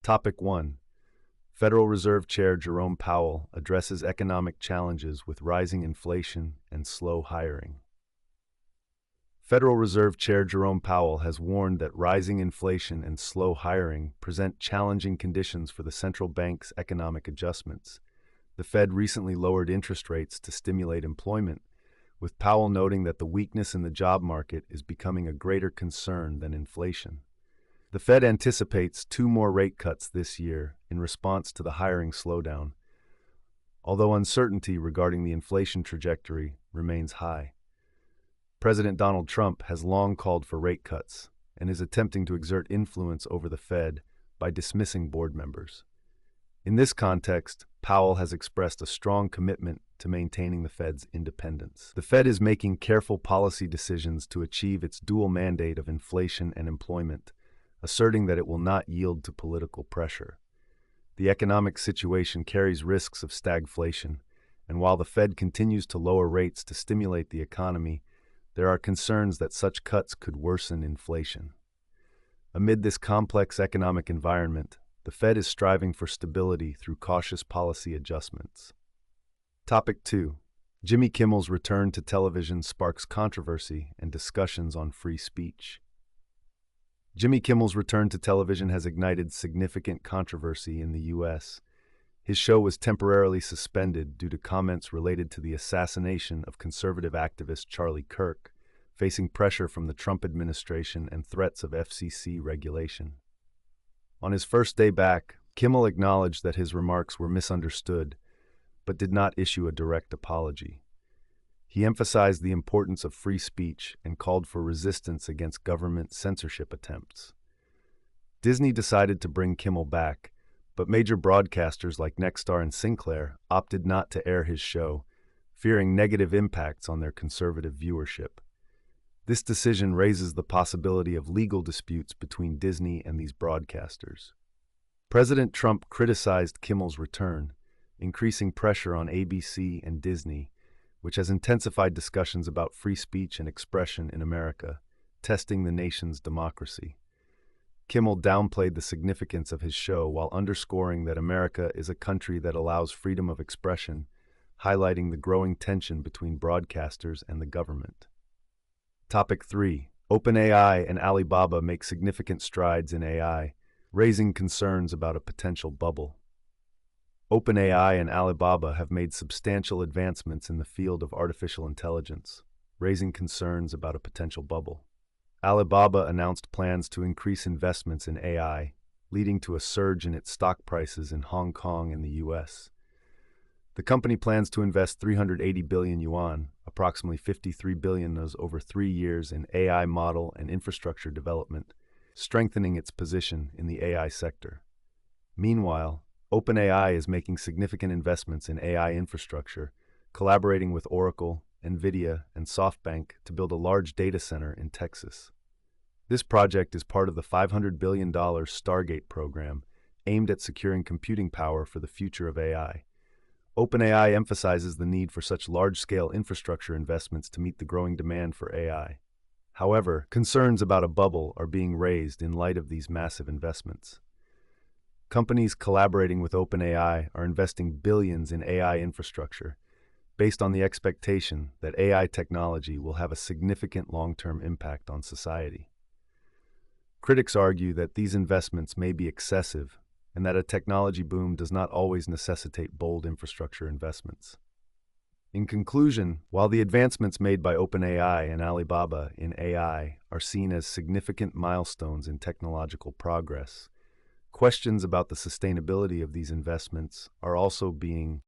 Topic 1. Federal Reserve Chair Jerome Powell addresses economic challenges with rising inflation and slow hiring. Federal Reserve Chair Jerome Powell has warned that rising inflation and slow hiring present challenging conditions for the central bank's economic adjustments. The Fed recently lowered interest rates to stimulate employment, with Powell noting that the weakness in the job market is becoming a greater concern than inflation. The Fed anticipates 2 more rate cuts this year in response to the hiring slowdown, although uncertainty regarding the inflation trajectory remains high. President Donald Trump has long called for rate cuts and is attempting to exert influence over the Fed by dismissing board members. In this context, Powell has expressed a strong commitment to maintaining the Fed's independence. The Fed is making careful policy decisions to achieve its dual mandate of inflation and employment, asserting that it will not yield to political pressure. The economic situation carries risks of stagflation, and while the Fed continues to lower rates to stimulate the economy, there are concerns that such cuts could worsen inflation. Amid this complex economic environment, the Fed is striving for stability through cautious policy adjustments. Topic 2. Jimmy Kimmel's return to television sparks controversy and discussions on free speech. Jimmy Kimmel's return to television has ignited significant controversy in the U.S. His show was temporarily suspended due to comments related to the assassination of conservative activist Charlie Kirk, facing pressure from the Trump administration and threats of FCC regulation. On his first day back, Kimmel acknowledged that his remarks were misunderstood, but did not issue a direct apology. He emphasized the importance of free speech and called for resistance against government censorship attempts. Disney decided to bring Kimmel back, but major broadcasters like Nexstar and Sinclair opted not to air his show, fearing negative impacts on their conservative viewership. This decision raises the possibility of legal disputes between Disney and these broadcasters. President Trump criticized Kimmel's return, increasing pressure on ABC and Disney, which has intensified discussions about free speech and expression in America, testing the nation's democracy. Kimmel downplayed the significance of his show while underscoring that America is a country that allows freedom of expression, highlighting the growing tension between broadcasters and the government. Topic 3. OpenAI and Alibaba make significant strides in AI, raising concerns about a potential bubble. OpenAI and Alibaba have made substantial advancements in the field of artificial intelligence, raising concerns about a potential bubble. Alibaba announced plans to increase investments in AI, leading to a surge in its stock prices in Hong Kong and the U.S. The company plans to invest 380 billion yuan, approximately 53 billion over 3 years, in AI model and infrastructure development, strengthening its position in the AI sector. Meanwhile, OpenAI is making significant investments in AI infrastructure, collaborating with Oracle, NVIDIA, and SoftBank to build a large data center in Texas. This project is part of the $500 billion Stargate program, aimed at securing computing power for the future of AI. OpenAI emphasizes the need for such large-scale infrastructure investments to meet the growing demand for AI. However, concerns about a bubble are being raised in light of these massive investments. Companies collaborating with OpenAI are investing billions in AI infrastructure, based on the expectation that AI technology will have a significant long-term impact on society. Critics argue that these investments may be excessive and that a technology boom does not always necessitate bold infrastructure investments. In conclusion, while the advancements made by OpenAI and Alibaba in AI are seen as significant milestones in technological progress, questions about the sustainability of these investments are also being